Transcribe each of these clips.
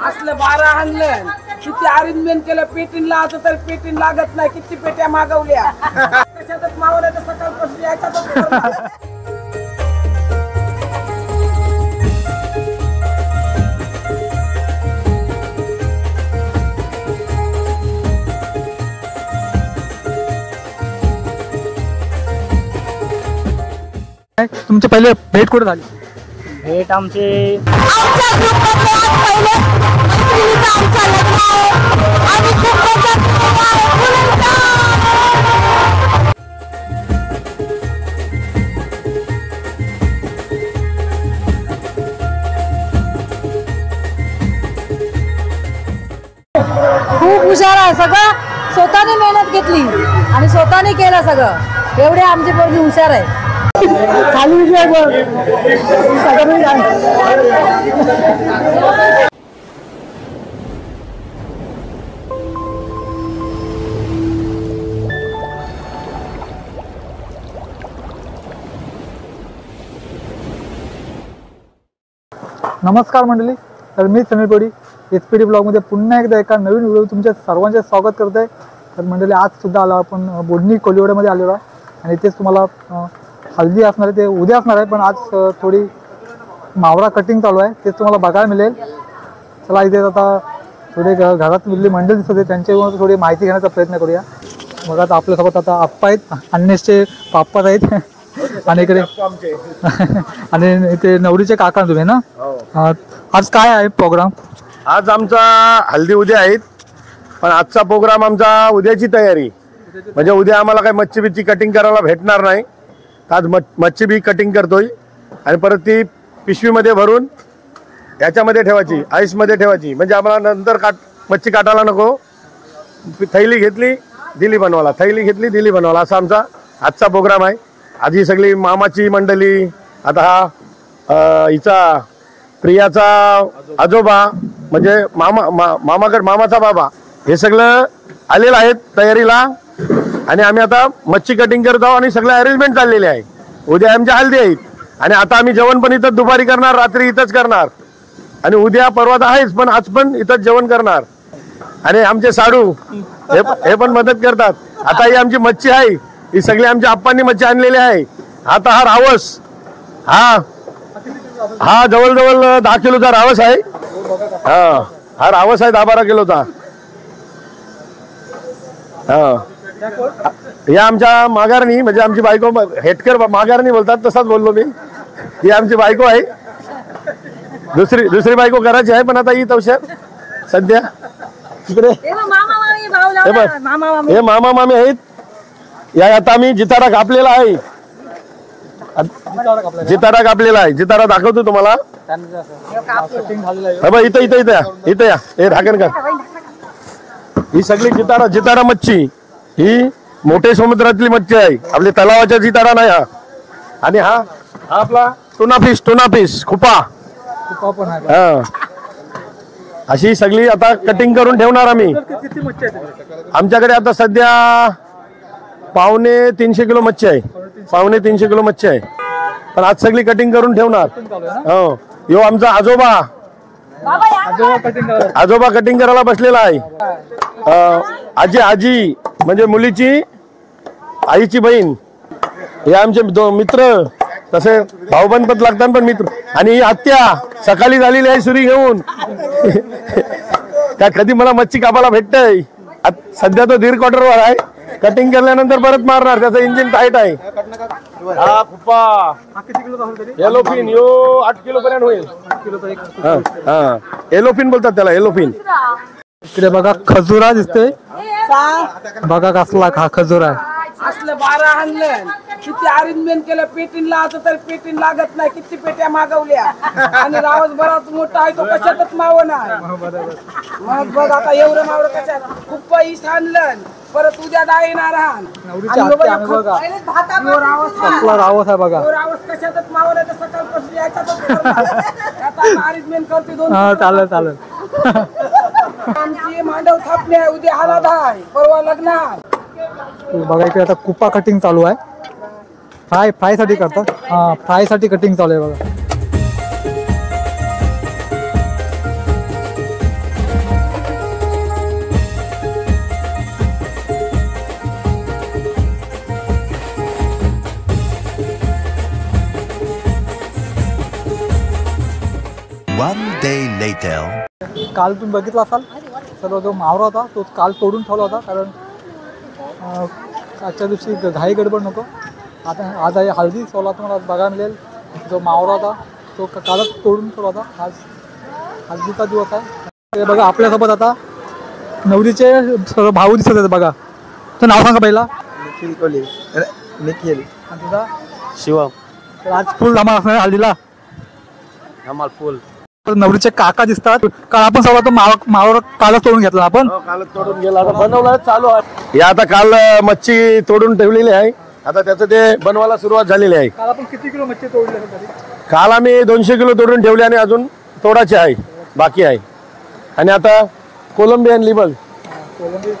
असलं 12 आणलं किती अरेंजमेंट केलं पेटीन लावतं तर पेटीन लागत नाही किती पेट्या मागवल्या कशातच मावल्या तर सकाळपासून यायच्यातच तुमची पहिले भेट कुठे झाली? भेट आमचे खूप हुशार आहे सगळं स्वतःने मेहनत घेतली आणि स्वतःने केलं सगळं एवढे आमची पोरगी हुशार आहे नमस्कार मंडळी, तर मी समीर कोडी SPD ब्लॉगमध्ये पुन्हा एकदा एका नवीन व्हिडिओ तुमच्या सर्वांचे स्वागत करत आहे. तर मंडळी आज सुद्धा आलो आपण बोडणी कोलिवड्यामध्ये आलेलो आहे आणि इथेच तुम्हाला हल्दी असणार आहे, ते उद्या असणार आहे, पण आज थोडी मावरा कटिंग चालू आहे ते तुम्हाला बघायला मिळेल. चला इथे आता थोडे घरात मिळली मंडळी दिसत आहे त्यांच्यावर थोडी माहिती घेण्याचा प्रयत्न करूया. बघा आता आपल्यासोबत आता आप्पा आहेत, अन्नेसचे पापा आहेत आणि इकडे आणि इथे नवरीचे काका तुम्ही ना. आज काय आहे प्रोग्राम? आज आमचा हल्दी उद्या आहेत, पण आजचा प्रोग्राम आमचा उद्याची तयारी म्हणजे उद्या आम्हाला काही मच्छी बिच्छी कटिंग करायला भेटणार नाही. आज मच्छी बी कटिंग करतोय आणि परत ती पिशवीमध्ये भरून याच्यामध्ये ठेवायची, आईसमध्ये ठेवायची, म्हणजे आम्हाला नंतर मच्छी काटायला नको. थैली घेतली दिली बनवायला, थैली घेतली दिली बनवायला, असा आमचा आजचा प्रोग्राम आहे. आधी सगळी मामाची मंडळी, आता हा हिचा प्रियाचा आजोबा म्हणजे मामाचा बाबा, हे सगळं आलेलं आहेत तयारीला आणि आम्ही आता मच्छी कटिंग करत आहोत आणि सगळं अरेंजमेंट चाललेले आहे. उद्या आमच्या हल्दी आहेत आणि आता आम्ही जेवण पण इथंच दुपारी करणार, रात्री इथंच करणार आणि उद्या परवा तर आहेच, पण आज पण इथंच जेवण करणार. आणि आमचे साडू हे पण मदत करतात. आता ही आमची मच्छी आहे, ही सगळी आमच्या आप्पांनी मच्छी आणलेली आहे. आता हा रावस, हा जवळजवळ 10 किलोचा रावस आहे. हा रावस आहे 10-12 किलोचा. या आमच्या माघारणी म्हणजे आमची बायको, हेटकर माघारणी बोलतात तसाच बोललो मी. ही आमची बायको आहे, दुसरी बायको करायची आहे, पण आता ही तवशा सध्या तिकडे हे मामा मामी आहेत. या आता आम्ही जितारा कापलेला आहे, जितारा कापलेला आहे, जितारा दाखवतो तुम्हाला. इथं इथं इथं इथं या, हे ढाकण कर. ही सगळी जितारा मच्छी, ही मोठे समुद्रातली मच्छी आहे, आपली तलावाच्या जितारा नाही हा. आणि हा आपला टुना फिश खुपा पण आहे. अशी सगळी आता कटिंग करून ठेवणार आम्ही. आमच्याकडे आता सध्या 250 किलो मच्छी आहे, 350 किलो मच्छी आहे, पण आज सगळी कटिंग करून ठेवणार. हो, यो आमचा आजोबा कटिंग करायला बसलेला आहे. आजी म्हणजे मुलीची आईची बहीण. हे आमचे मित्र, तसे भाऊबंद पण लागतात पण मित्र. आणि ही आत्या सकाळी झालेली आहे सुरी घेऊन. का कधी मला मच्छी कापायला भेटतय. सध्या तो 1.5 क्वार्टरवर आहे, कटिंग केल्यानंतर परत मारणार, त्याचं इंजिन टाईट आहे. हा फुप्पा येलोफिन, यो 8 किलो पर्यंत होईल. येलोफिन बोलतात त्याला, येलोफिन. इकडे बघा खजुरा दिसतोय, बघा कसला हा खजुरा आहे. असलं 12 आणलं किती अरेंजमेंट केलं पेटीन लावतं तर पेटीन लागत नाही किती पेट्या मागवल्या आणि रावस बराच मोठा आहे तो कशातच माव नाही. मग बघ आता एवढं मावळं कशात खूप पैसा आणलं. परत उद्या डाळ येणार रावस आहे बघा, रावस कशातच मावलं तर सकाळपासून यायच्यातच अरेंजमेंट करते दोन. चालेल चालेल. आमची मांडव थापणे आहे, उद्या हळद आहे, परवा लग्न आहे. बघा इकडे आता कुपा कटिंग चालू आहे, फ्राय साठी करतात. फ्राय साठी कटिंग चालू आहे बघा. later. काल तुम्ही बघितला असाल सर्व जो मावरा होता तो काल तोडून ठेवला होता, कारण आजच्या दिवशी घाई गडबड नको. आता आज आहे हळदी सोला, तुम्हाला बघायला मिळेल. जो मावरा होता तो कालच तोडून ठेवला होता. आज हळदीचा दिवस आहे. ते बघा आपल्यासोबत आता नवरीचे सर्व भाऊ दिसत आहेत. बघा तर नाव सांगा पहिला. निखिल कोली. निखिल. आणि तुझा शिवम. तर आज फुल धमाल असणार हळदीला. धमाल फुल. तर नवरीचे काका दिसतात. काल आपण सर्व तो मावरा कालच तोडून घेतला आपण. कालच तोडून गेला, आता बनवलं चालू आहे. या आता काल मच्छी तोडून ठेवलेली आहे, आता त्याचं ते बनवायला सुरुवात झालेली आहे. काल आपण किती किलो मच्छी तोडली तरी? काल आम्ही 200 किलो तोडून ठेवले आणि अजून तोडाचे आहे, बाकी आहे. आणि आता कोलंबी आणली बघ,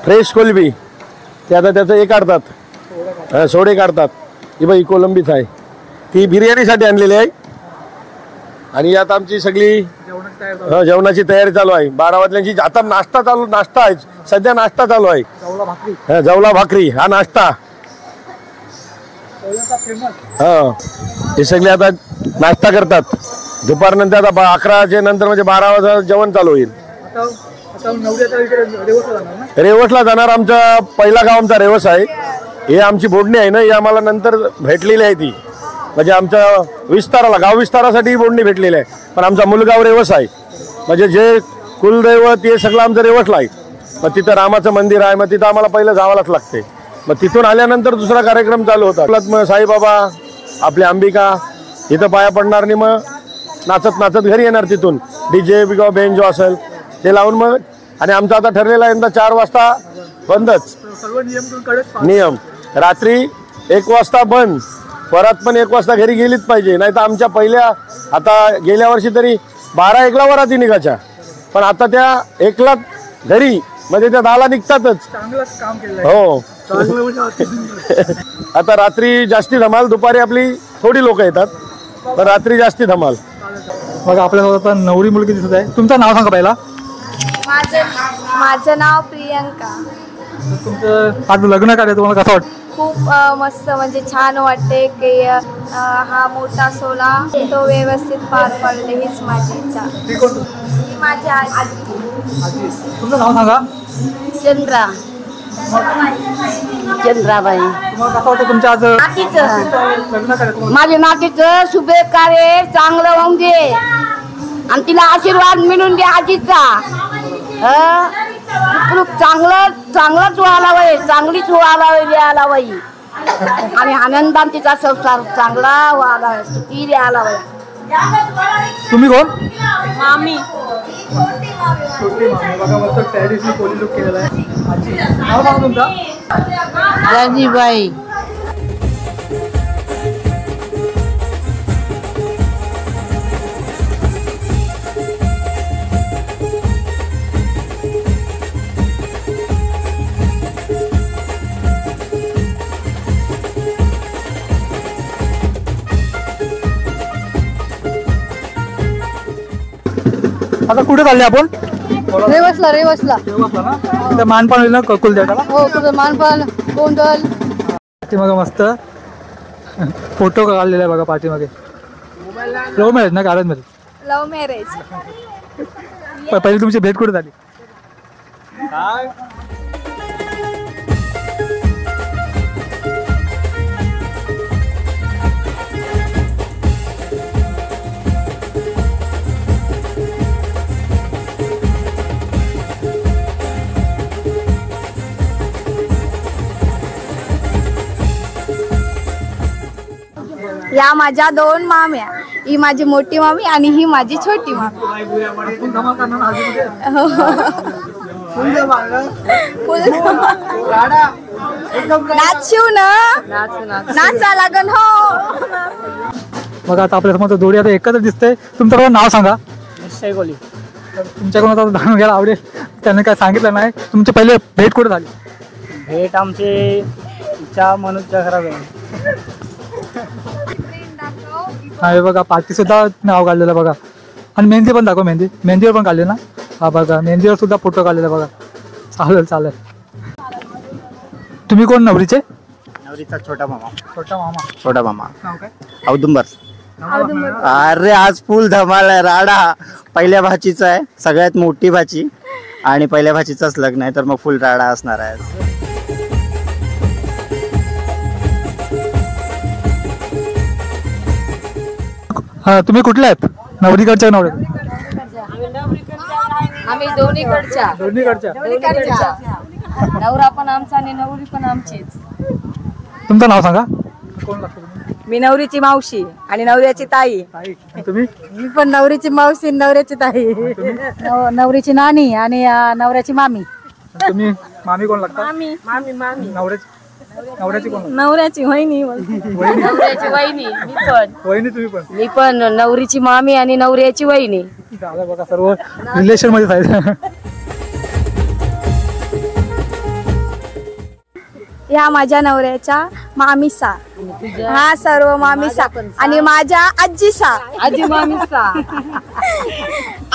फ्रेश कोलंबी. ते आता त्याचं हे काढतात, सोडे काढतात. ही बाई कोलंबीच आहे, ती बिर्याणीसाठी आणलेली आहे. आणि यात आमची सगळी जेवणाची तयारी चालू आहे. 12 वाजल्याची. आता नाश्ता आहे सध्या, नाश्ता चालू आहे. जवला भाकरी हा नाश्ता. हे सगळे आता नाश्ता करतात. दुपारनंतर आता 11च्या नंतर म्हणजे 12 वाजता जेवण चालू होईल. रेवसला जाणार. आमचा पहिला गाव आमचा रेवस आहे. हे आमची बोडणी आहे ना, ही आम्हाला नंतर भेटलेली आहे. ती म्हणजे आमच्या विस्ताराला, गाव विस्तारासाठी ही बोडणी भेटलेली आहे. पण आमचा मूलगाव रेवस आहे, म्हणजे जे कुलदैवत ते सगळं आमचं रेवसला आहे. मग तिथं रामाचं मंदिर आहे, मग तिथं आम्हाला पहिलं जावंच लागते. मग तिथून आल्यानंतर दुसरा कार्यक्रम चालू होता. मग साईबाबा, आपल्या अंबिका इथं पाया पडणार आणि मग नाचत नाचत घरी येणार. तिथून DJ किंवा बेंजो असेल ते लावून मग. आणि आमचा आता ठरलेला यंदा 4 वाजता बंदच नियम. रात्री 1 वाजता बंद, परत पण 1 वाजता घरी गेलीच पाहिजे. नाही तर आमच्या पहिल्या, आता गेल्या वर्षी तरी 12-1ला वराती निघायच्या, पण आता त्या 1ला घरी, म्हणजे त्या 10ला निघतातच. हो. आता रात्री जास्ती धमाल, दुपारी आपली थोडी लोक येतात, पण रात्री जास्ती धमाल. बघा आपल्यासोबत नवरी मुलगी दिसत आहे. तुमचं नाव सांगा पहिला. माझं नाव प्रियंका. तुमचं आज लग्न कार्य तुम्हाला कसं वाटतं? खूप मस्त, म्हणजे छान वाटते की हा मोठा सोहळा तो व्यवस्थित पार पडले, हीच माझी इच्छा. ही माझी आजी. तुमचं नाव सांगा. चंद्रा. चंद्राबाई. तुम्हाला कसं वाटतं तुमच्या आज लग्न कार्य? माझ्या नातीचं शुभे कार्य चांगलं होऊन दे आणि तिला आशीर्वाद मिळून दे आजीचा. चांगलाच व्हायला वय, चांगलीच व्हायला द्यायला वय, आणि आनंदाने तिचा संसार चांगला व्हायला वय, सुखी द्यायला वय. तुम्ही कोण? मामी. छोटी मामी. बघा मस्त ट्रॅडिशनल कोली लुक केलेला आहे. नाव सांगा तुमचा. राजीबाई. आता कुठे चालले आपण? रेवसला. रेवसला ना मानपान होईल ना कुलदेवताला. हो, तुझं मानपान गोंधळ. पाठीमागे मस्त फोटो काढलेला आहे बघा. पाठीमागे लव्ह मॅरेज ना, अरेंज मॅरेज? Love marriage. पहिली तुमची भेट कुठे झाली? या माझ्या 2 माम्या, ही माझी मोठी मामी आणि ही माझी छोटी मामी. नाचू ना, नाचा लागन. हो. बघा आता आपल्यासमोर जोडी आता एकत्र दिसते. तुमचं नाव सांगा. निश्चय कोली. तुमच्याकडून आता जाणून घ्यायला आवडेल, त्यांनी काय सांगितलं नाही. तुमची पहिले भेट कुठे झाली? भेट आमची इच्छा मनोजच्या घरात. हा बघा पार्टी सुद्धा नाव काढलेलं बघा. आणि मेहंदी पण दाखव. मेहंदीवर पण काढले ना. हा बघा मेहंदीवर सुद्धा फोटो काढलेला बघा. चालेल. तुम्ही कोण नवरीचे? नवरीचा छोटा मामा. छोटा मामा. छोटा मामा. नाव काय? औदुंबर. अरे आज फुल धमाल आहे. राडा पहिल्या भाचीचा आहे, सगळ्यात मोठी भाची आणि पहिल्या भाचीचाच लग्न आहे, तर मग फुल राडा असणार आहे. तुम्ही कुठल्या आहेत? नवरीकडच्या नवऱ्या? आम्ही दोन्हीकडच्या दोन्हीकडच्या. नवरा पण आमचा आणि नवरी पण आमचीच. तुमचं नाव सांगा. कोण लागतं तुम्ही? मी नवरीची मावशी आणि नवऱ्याची ताई. तुम्ही? मी पण नवरीची मावशी नवऱ्याची ताई. नवरीची नानी आणि नवऱ्याची मामी. तुम्ही मामी कोण लागता? मामी नवऱ्याची कोण? नवऱ्याची वहिनी. नवऱ्याची वहिनी. वहिनी तुम्ही पण? मी पण नवरीची मामी आणि नवऱ्याची वहिनी. झालं बघा, सर्व रिलेशन मध्ये जायचं. ह्या माझ्या नवऱ्याच्या मामीसा, हा सर्व मामीसा आणि माझ्या आजीसा. आजी मामीसा.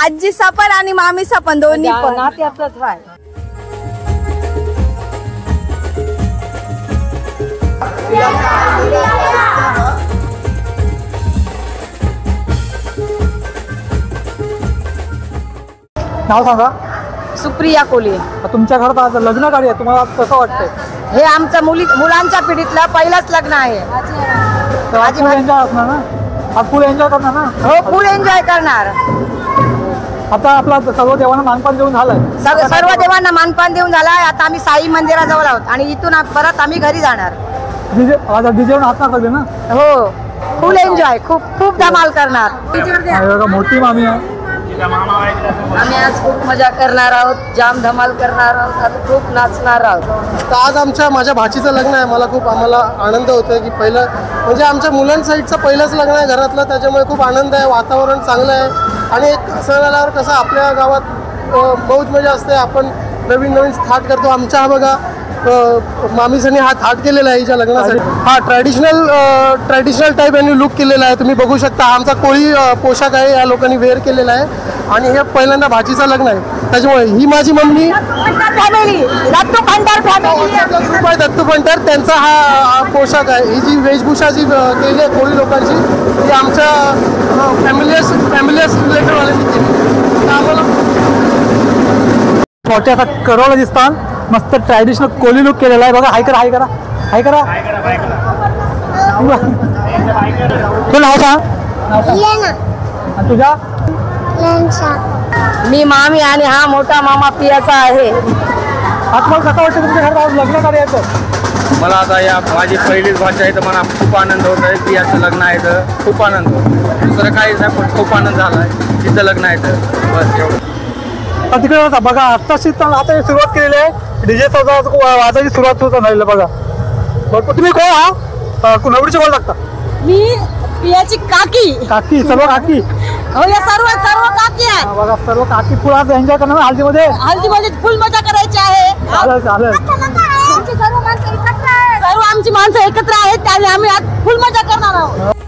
आजीसा पण आणि मामीसा पण, दोन्ही पण. नात्यातच आहे. नाव सांगा. सुप्रिया कोले. तुमच्या घरात आज लग्न कार्य आहे, तुम्हाला आज कसं वाटतंय? हे आमचं मुलांच्या पिढीतलं पहिलंच लग्न आहे. फुल एन्जॉय असणार ना? आज फुल एन्जॉय करणार ना? हो, फुल एन्जॉय करणार. आता आपला सर्व देवांना मानपान देऊन झालाय. सर्व देवांना मानपान देऊन झालाय. आता आम्ही साई मंदिराजवळ आहोत आणि इथून परत आम्ही घरी जाणार. आज डीजेवर नाचणार सगळे ना? हो, फुल एन्जॉय, खूप खूप धमाल करणार. बघा, मोठी मामी आहे. आम्ही आज खूप मजा करणार आहोत, जाम धमाल करणार आहोत, आता खूप नाचणार आहोत. तर आज माझ्या भाचीचं लग्न आहे. आम्हाला आनंद होतोय की पहिलं म्हणजे आमच्या मुलांसाईडचं पहिलंच लग्न आहे घरातलं, त्याच्यामुळे खूप आनंद आहे. वातावरण चांगलं आहे आणि एक सण आल्यावर कसं आपल्या गावात मौज मजा असते. आपण नवीन थाट करतो. आमच्या हा बघा मामीसांनी हा थाट केलेला आहे हिच्या लग्नासाठी. हा ट्रॅडिशनल टाईप यांनी लुक केलेला आहे. तुम्ही बघू शकता आमचा कोळी पोशाख आहे, या लोकांनी वेअर केलेला आहे आणि हे पहिल्यांदा भाचीचं लग्न आहे. त्याच्यामुळे ही माझी मम्मी फॅमिली, दत्तू भंडार फॅमिली, ग्रुप आहे दत्तू भंडार, त्यांचा हा पोशाख आहे. ही जी वेशभूषा जी केली आहे कोळी लोकांची, ती आमच्या फॅमिलियस रिलेटेडवाल्यांनी केली. आम्हाला मोठ्या असा करोला दिसतात. मस्त ट्रॅडिशनल कोली लुक केलेला आहे. बघा, हाय करा. तू नाव सांग. तुझ्या? मी मामी आणि हा मोठा मामा पियाचा आहे. आज मला कसं वाटतं तुमच्या घरात आज लग्न कार्याचं? मला आता या माझी पहिलीच भाषा आहे तर मला खूप आनंद होत आहे की याचं लग्न आहे तर खूप आनंद होतो. दुसरं काहीच नाही, पण खूप आनंद झाला आहे. तिचं लग्न आहे तर बस एवढं. तिकडे बघा, आता सुरुवात केलेली आहे. डीजे वाजाची सुरुवात होत झालेली बघा. बरं, तुम्ही कोण हा? नवरीचे कोण लागता? मी पियाची काकी. सर्व काकी. हो, या सर्व काकी आहे. बघा, सर्व काकी फुल आज एन्जॉय करणार ना हल्दीमध्ये. हल्दीमध्ये फुल मजा करायची आहे. चालेल. सर्व आमची माणसं एकत्र आहेत, त्याने आम्ही आज फुल मजा करणार आहोत.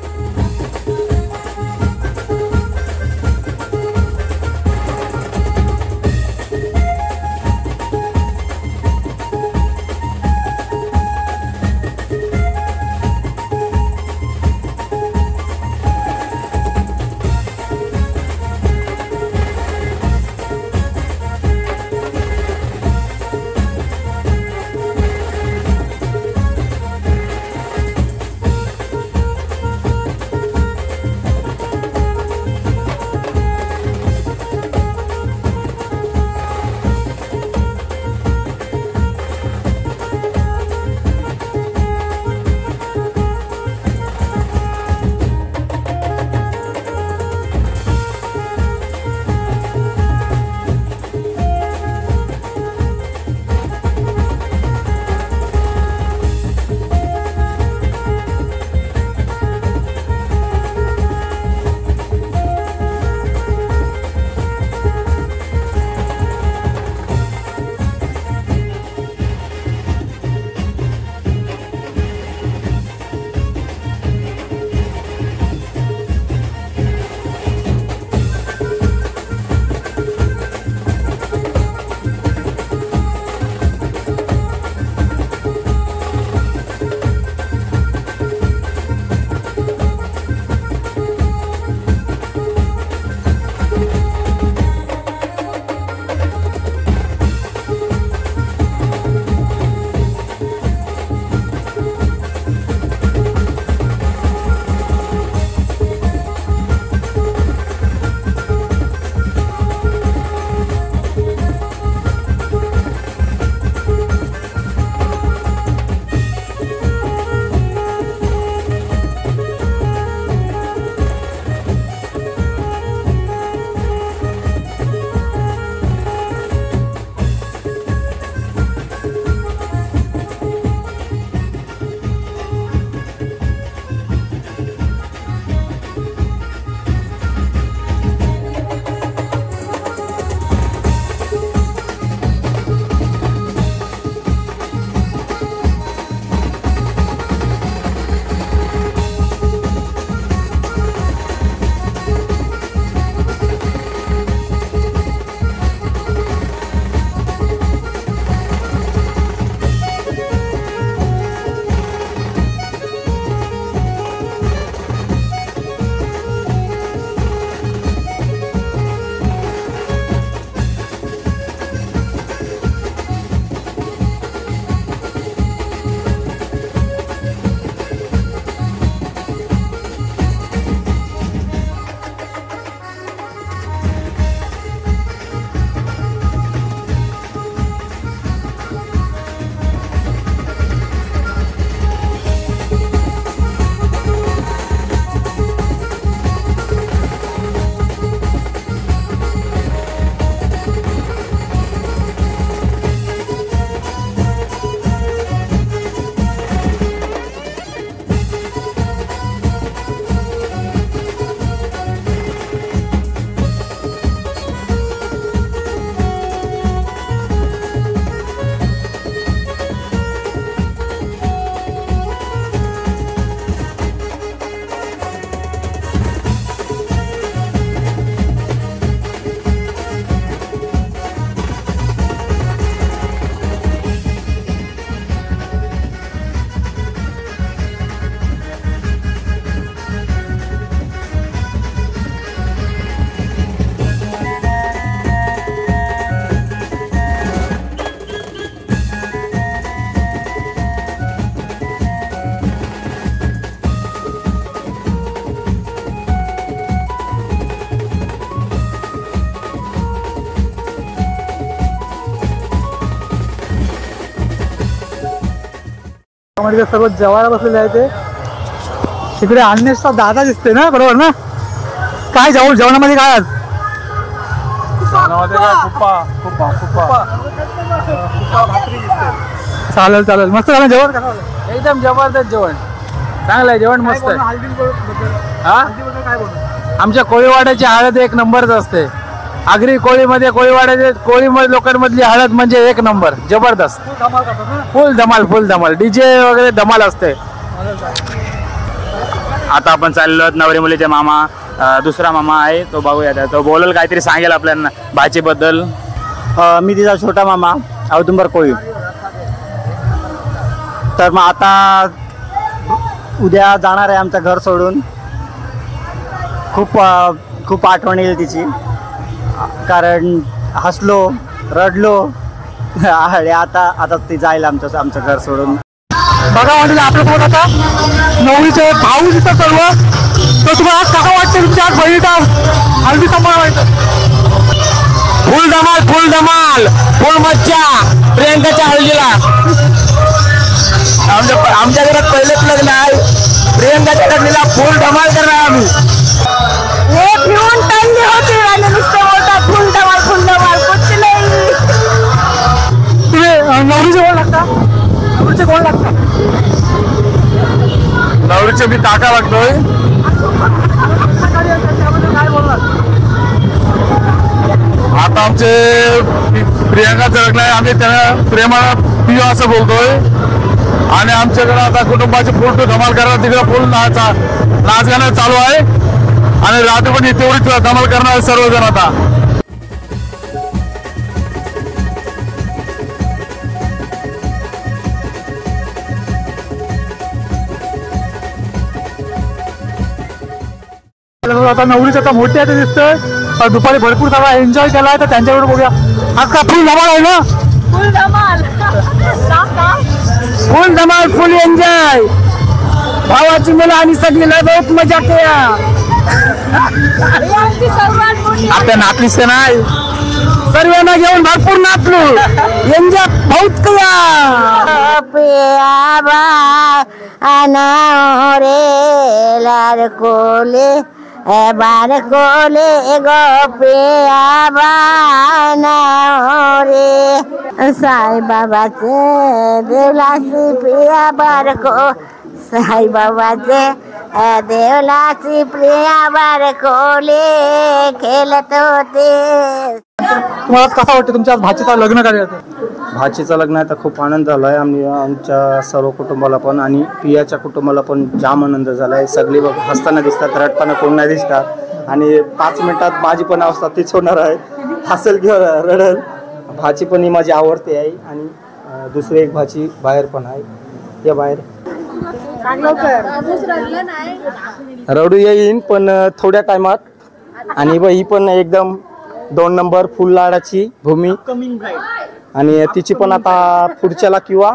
म्हणजे सर्व जेवायला बसलेले आहे ते. तिकडे अन्वेषचा दादा दिसते ना, बरोबर ना? काय जेवणामध्ये काय आज? चालेल चालेल, मस्त झालं जेवण. एकदम जबरदस्त जेवण, चांगलं आहे जेवण, मस्त आहे. आमच्या कोळीवाड्याची हळद एक नंबरच असते. आगरी कोळीमध्ये कोळीमध्ये लोकांमधली हळद म्हणजे एक नंबर, जबरदस्त, फुल धमाल डीजे वगैरे धमाल असते. आता आपण चाललो नवरी मुलीचे मामा, दुसरा मामा आहे तो बघूया, तो बोलेल काहीतरी सांगेल आपल्याला भाचीबद्दल. मी तिचा छोटा मामा औदुंबर कोळी. तर मग आता उद्या जाणार आहे आमचं घर सोडून. खूप आठवण येईल तिची, कारण हसलो रडलो आणि आता ती जाईल आमचं घर सोडून. बघा म्हणजे आपल्यासोबत आता नवरीचे भाऊ दिसतात सर्व. तर तुम्हाला आज कसं वाटतं तुमच्या आज बहिणीचा हल्दी सांभाळायचं? फुल धमाल फुल मज्जा प्रियंकाच्या हळदीला. आमच्या घरात पहिलेच लग्न आहे, प्रियंकाच्या हळदीला फुल धमाल करणार आम्ही. तुम्ही नवरीचे कोण लागता? नवरीचे कोण लागता? नवरीचे मी काका लागतोय. काय बोलणार? आता आमचे प्रियंकाचं लग्न आहे, आम्ही त्यांना प्रेमाला पियो असं बोलतोय. आणि आमच्याकडे आता कुटुंबाचे फुल धमाल करायला तिकडे फुल नाच गाणं चालू आहे. आणि रात्री पण तेवढीच धमाल करणार सर्वजण. आता आता नवरीच आता मोठी आहे ते दिसतंय. दुपारी भरपूर सगळा एन्जॉय केला आहे, तर त्यांच्याकडे बघूया. आज का फुल धमाल आहे ना? फुल धमाल फुल एन्जॉय. भावाची मुलं आणि सगळीला बहुत मजा केला. आपल्या नातलीच नाही, सर्वांना घेऊन भरपूर नाचलो, एन्जॉय बहुत केला. बारकोले गोपिया बाना रे साई बाबाचे देवलासी प्रिया बारको साई बाबाचे देवलासी प्रिया बारकोले खेळत होते. तुम्हाला कसं वाटतं तुमच्या भाचीचं लग्न कार्याचं? भाचीचं लग्न आहे तर खूप आनंद झाला आहे. आमच्या सर्व कुटुंबाला पण आणि पियाच्या कुटुंबाला पण जाम आनंद झाला आहे. सगळी बघ हसताना दिसतात, रडताना कोण नाही दिसतात. आणि 5 मिनिटात माझी पण अवस्था तीच होणार आहे, हसेल किंवा रडल. भाची पण ही माझी आवडते आहे. आणि दुसरी एक भाची बाहेर पण आहे, या बाहेर रडू येईन पण थोड्या टायमात. आणि ही पण एकदम 2 नंबर फुल लाडाची भूमी. आणि तिची पण आता पुढच्याला किंवा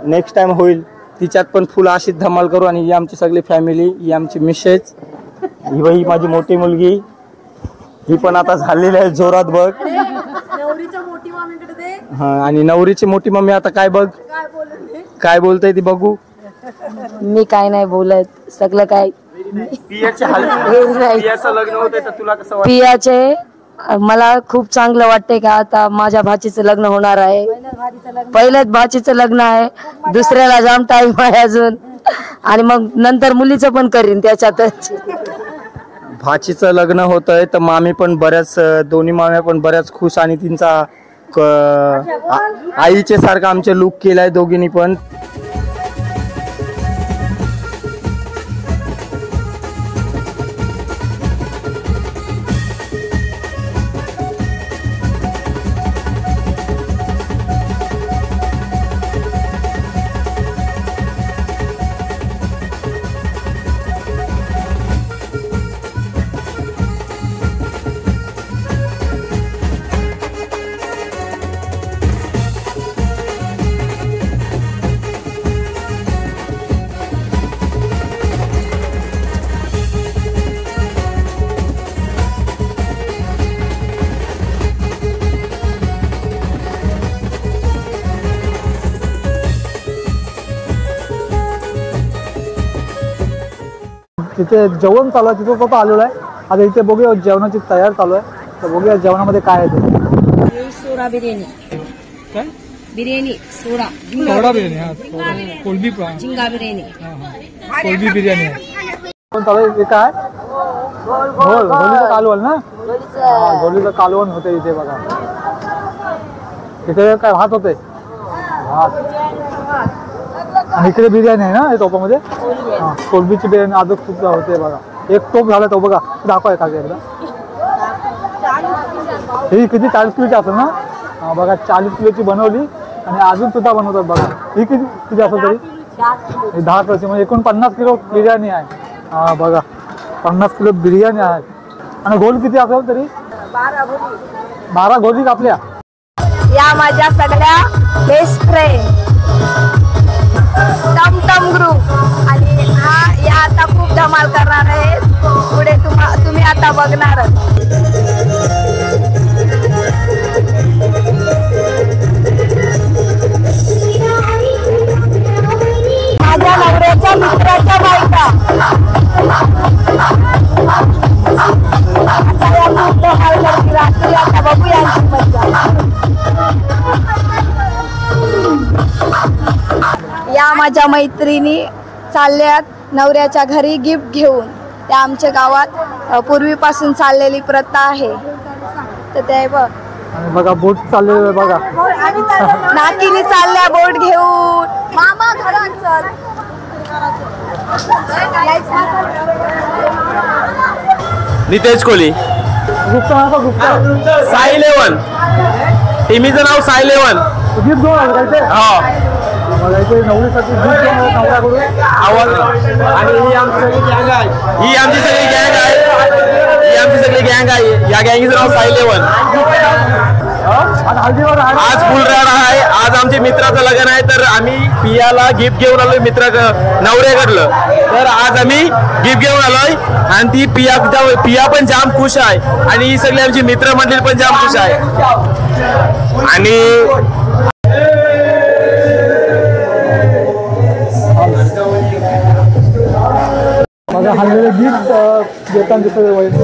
नेक्स्ट टाइम होईल, तिच्यात पण फुल अशीच धमाल करू. आणि ही आमची सगळी फॅमिली, ही आमची मिसेस, ही माझी मोठी मुलगी, ही पण आता झालेली आहे जोरात बघ. हा, आणि नवरीची मोठी मम्मी आता काय बोलते ती बघू. मी काय नाही बोलत, सगळं काय लग्न होतंय तर तुला कसं वाटतं? पियाचे मला खूप चांगलं वाटतंय का आता माझ्या भाचीचं लग्न होणार आहे. पहिल्याच भाचीचं लग्न आहे, दुसऱ्याला जाम टाइम आहे अजून. आणि मग नंतर मुलीचं पण करीन त्याच्यातच. भाचीचं लग्न होतंय तर मामी पण बऱ्याच, दोन्ही माम्या पण बऱ्याच खुश. आणि तिचा आईचे सारखं आमचे लुक केलाय दोघींनी पण. तिथे जेवण चालू आहे, तिथं स्वतः आलेलो आहे. आता इथे बघूया जेवणाची तयार चालू आहे, तर बघूया जेवणामध्ये काय आहे ते. सोडा बिर्याणी, काय बिर्याणी सोडा, सोडा बिर्याणी, हा कोलबी झिंगा बिर्याणी, कोलबी बिर्याणी आहे. पण चालू आहे हे काय गोलीचं कालवण ना, गोलीचं कालवण होते इथे बघा. इथे काय भात होते, भात आणि इकडे बिर्याणी आहे ना टोपामध्ये. हा कोलबीची बिर्याणी अजून सुद्धा होते बघा. एक टोप झाला तो बघा, दाखवा का एकदा. ही किती 40 किलोची असेल ना. हा बघा 40 किलोची बनवली आणि अजून सुद्धा बनवतात बघा. ही किती असेल तरी 10 किलोची, म्हणजे एकूण 50 किलो बिर्याणी आहे. हा बघा 50 किलो बिर्याणी आहे. आणि गोल किती असेल तरी 12 गोली कापल्या. या माझ्या सगळ्या बेस्ट फ्रेंड टमटम ग्रुप, आणि हा या आता खूप धमाल करणार आहे. पुढे तुम्ही आता बघणारच. माझ्या नवऱ्याच्या मित्राच्या बायका आता या खूप धमाल करतील. रात्री आता बघू यांची मज्जा. या माझ्या मैत्रिणी चालल्यात नवऱ्याच्या घरी गिफ्ट घेऊन. त्या आमच्या गावात पूर्वीपासून चाललेली प्रथा आहे. तर ते बघ बघा बोट चाललेलं बघा, नातीने चालल्या बोट घेऊन. मामा घरात चल. नितेश कोहली, गुप्ता गुप्ता साई इलेव्हन, टीमीचं नाव साई इलेव्हन. गिफ्ट घेऊन आलं काय ते. हो मला इथे नवरीसाठी गिफ्ट नवऱ्याकडून आवाज. आणि ही आमची सगळी गँग आहे, ही आमची सगळी गँग आहे, ही आमची सगळी गँग आहे. या गँगचं नाव साई इलेव्हन. आज फुल राड आहे. आज आमच्या मित्राचं लग्न आहे, तर आम्ही पियाला गिफ्ट घेऊन आलोय मित्रा नवऱ्याकडलं. तर आज आम्ही गिफ्ट घेऊन आलोय आणि ती पिया पण जाम खुश आहे आणि ही सगळी आमची मित्र मंडळी पण जाम खुश आहे. आणि माझ्या हल्लेले गिफ्ट देताना दिसत वैद्य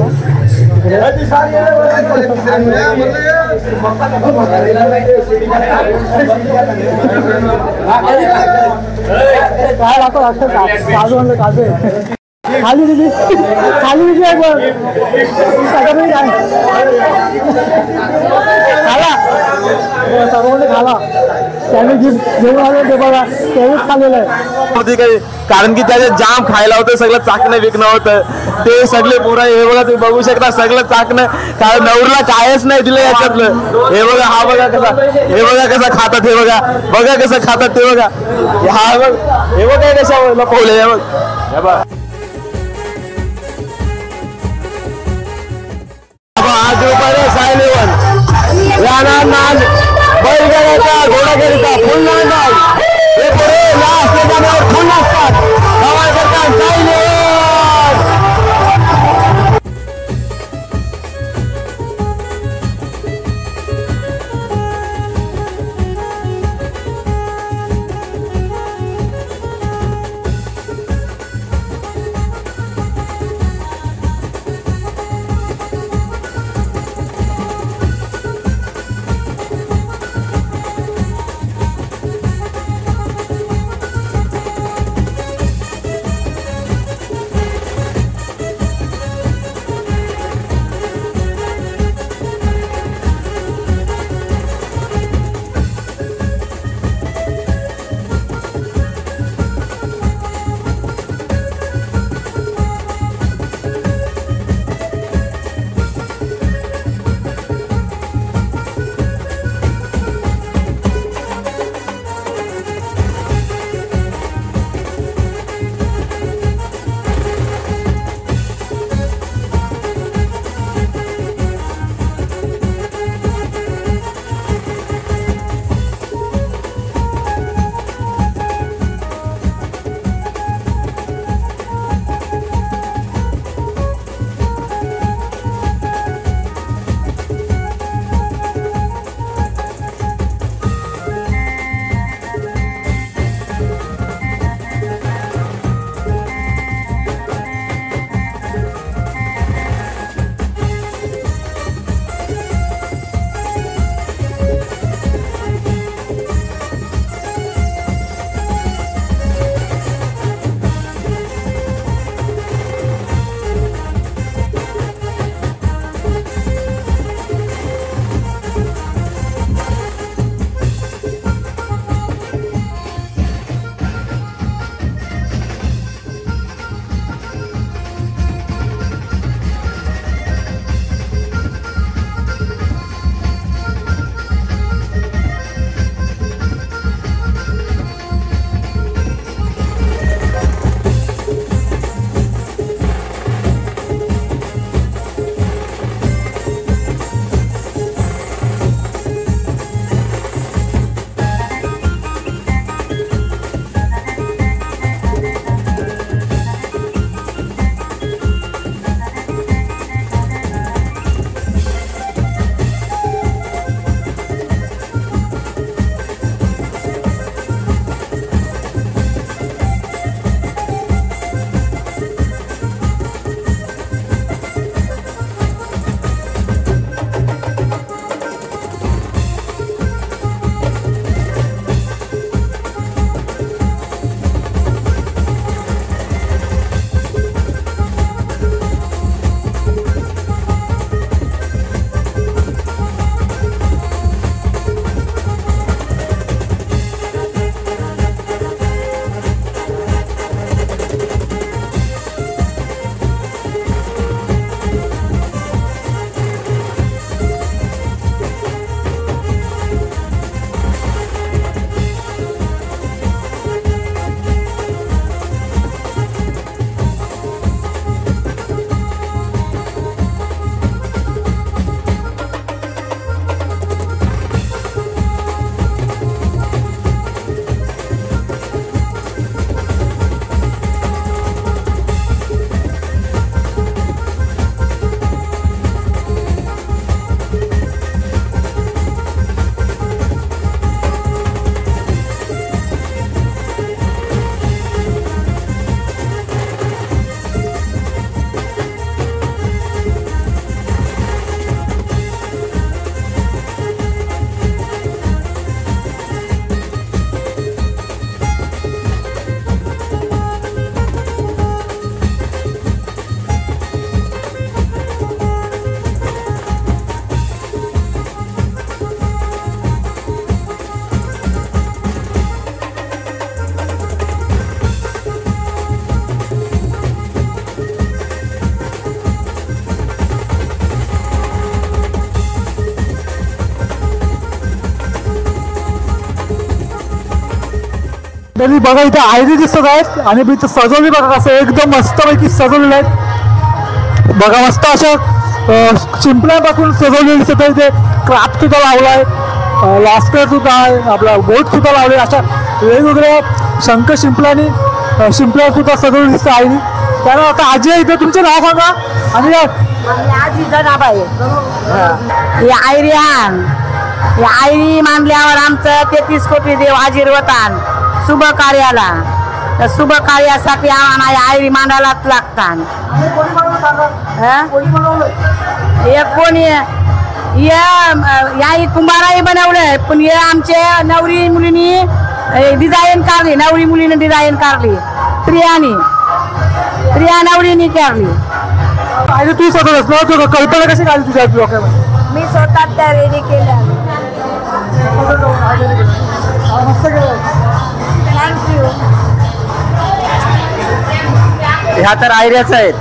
काय लागतो काजू म्हणलं काजू खाली दिली खाला सर्वांनी खाला. त्यांनी गिफ्ट घेऊन आलं ते बघा तेच खाल्लेलं आहे. कारण की त्याच्यात जाम खायला होतं, सगळं चाकणं विकणं होतं. ते सगळे पोरं हे बघा तुम्ही बघू शकता, सगळं चाकणं. कारण नवरीला कायच नाही दिलं याच्यातलं. हे बघा, हा बघा कसा, हे बघा कसं खातात, हे बघा बघा कसं खातात ते बघा. हा बघ, हे बघा कशा लपवले, हे बघ, हे बघ. आज रुपये साई इलेव्हन राहणार नाग बैलगाड्याचा घोडागाडीचा फुल नांदाल हे पुढे लास्ट त्याच्यावर फुल असतात. सवाल करतात साई इलेव्हन. त्यांनी बघा इथे आयरी दिसत आहेत आणि इथं सजवली बघा कसं एकदम मस्तपैकी सजवलेले आहेत बघा मस्त अशा शिंपल्यापासून सजवलेली दिसत आहे. इथे क्राफ्ट सुद्धा लावलाय लास्टर सुद्धा आहे आपला बोट सुद्धा लावले अशा वेगवेगळ्या शंख शिंपल्याने शिंपल्या सुद्धा सजवली दिसतं आईनी. त्याला आता आजी आहे इथे तुमचं नाव सांगा आणि आजीचं नाव आहे आयरी मानल्यावर आमचं 33 कोटी देव हाजीर होतात शुभ कार्याला. तर शुभ कार्यासाठी आम्हाला आयरी मांडायलाच लागतात. कोणी या कुंभाराही बनवलंय पण हे आमच्या नवरी मुलींनी डिझाईन काढली. नवरी मुलीने डिझाईन काढली प्रिया नवरीने काढली. तू सजवलंस ना तू कल्पना कशी काढली तुझ्या डोक्यामध्ये? मी स्वतः त्या रेडी केल्या. मस्त केलं. थँक्यू. ह्या तर आयऱ्याच आहेत.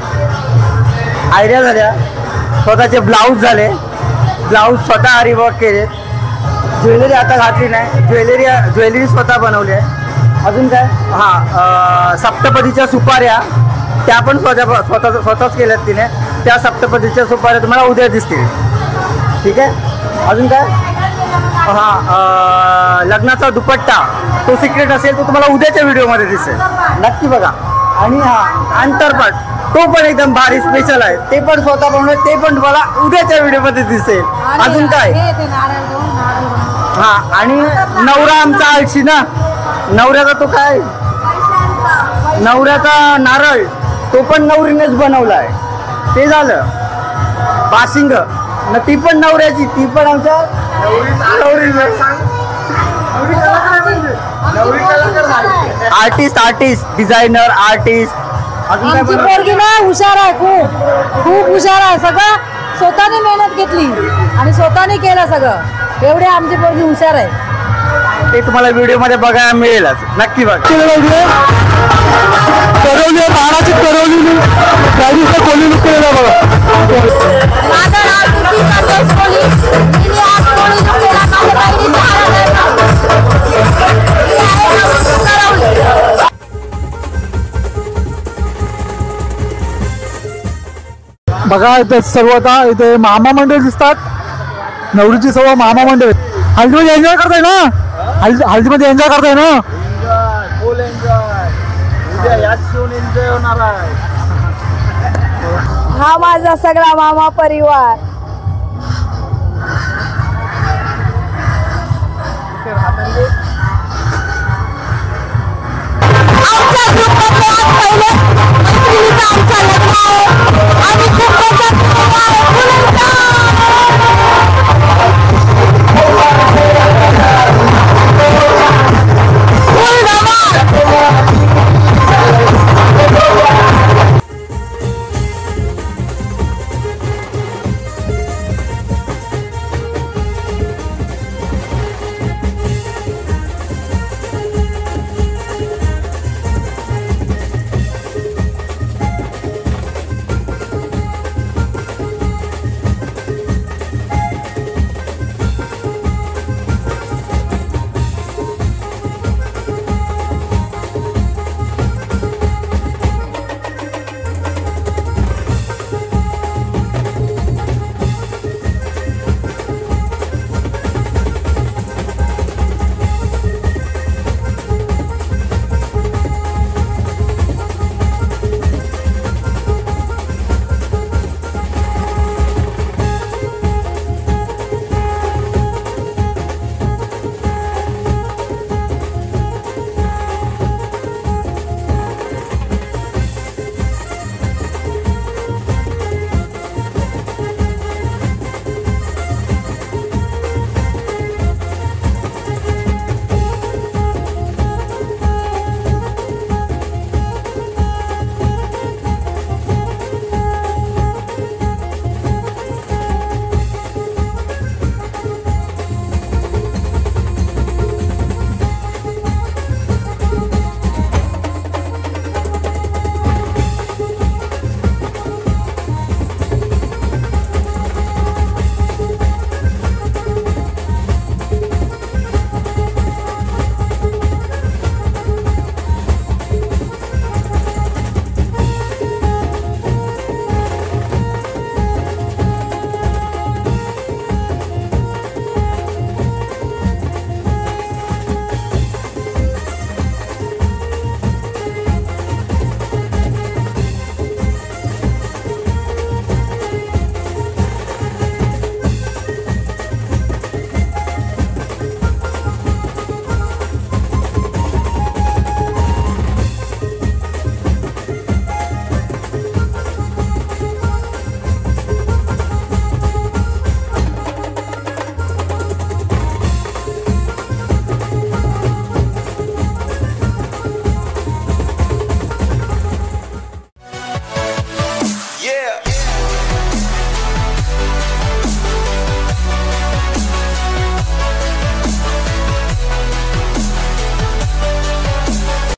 आयऱ्या झाल्या स्वतःचे ब्लाऊज झाले ब्लाऊज स्वतः आरीवर्क केले. ज्वेलरी आता घातली नाही ज्वेलरी स्वतः बनवली आहे. अजून काय सप्तपदीच्या सुपाऱ्या त्या पण स्वतःच केल्यात तिने. त्या सप्तपदीच्या सुपाऱ्या तुम्हाला उद्या दिसतील. ठीक आहे. अजून काय लग्नाचा दुपट्टा तो सिक्रेट असेल तो तुम्हाला उद्याच्या व्हिडिओमध्ये दिसेल नक्की बघा. आणि अंतरपट तो पण एकदम भारी स्पेशल आहे ते पण स्वतः बनवले ते पण तुम्हाला उद्याच्या व्हिडिओमध्ये दिसेल. अजून काय आणि नवरा आमचा आळशी ना नवऱ्याचा तो काय नवऱ्याचा नारळ तो पण नवरीनेच बनवला आहे. ते झालं बाशिंग ती पण नवऱ्याची ती पण आमच्या आर्टिस्ट डिझायनर आर्टिस्ट. आमची पोरगी ना हुशार आहे खूप हुशार आहे. सगळं स्वतःने मेहनत घेतली आणि स्वतःने केलं सगळं. एवढे आमची पोरगी हुशार आहे. ते तुम्हाला व्हिडिओ मध्ये बघायला मिळेलच नक्की बघा. करवली बाळाची करवली कोली लुक केलेला बघा. बघा इथे सर्व आता इथे मामा मंडळ दिसतात. नवरीची सर्व मामा मंडळ. हल्दीमध्ये एन्जॉय करताय ना हल्दीमध्ये एन्जॉय करताय ना फुल एन्जॉय. उद्या याच शोन एन्जॉय होणार आहे. हा माझा सगळा मामा परिवार. आमच्या ग्रुपमध्ये आज पहिले मैत्रिणीचं आमचं लग्न आहे आणि खूप मजा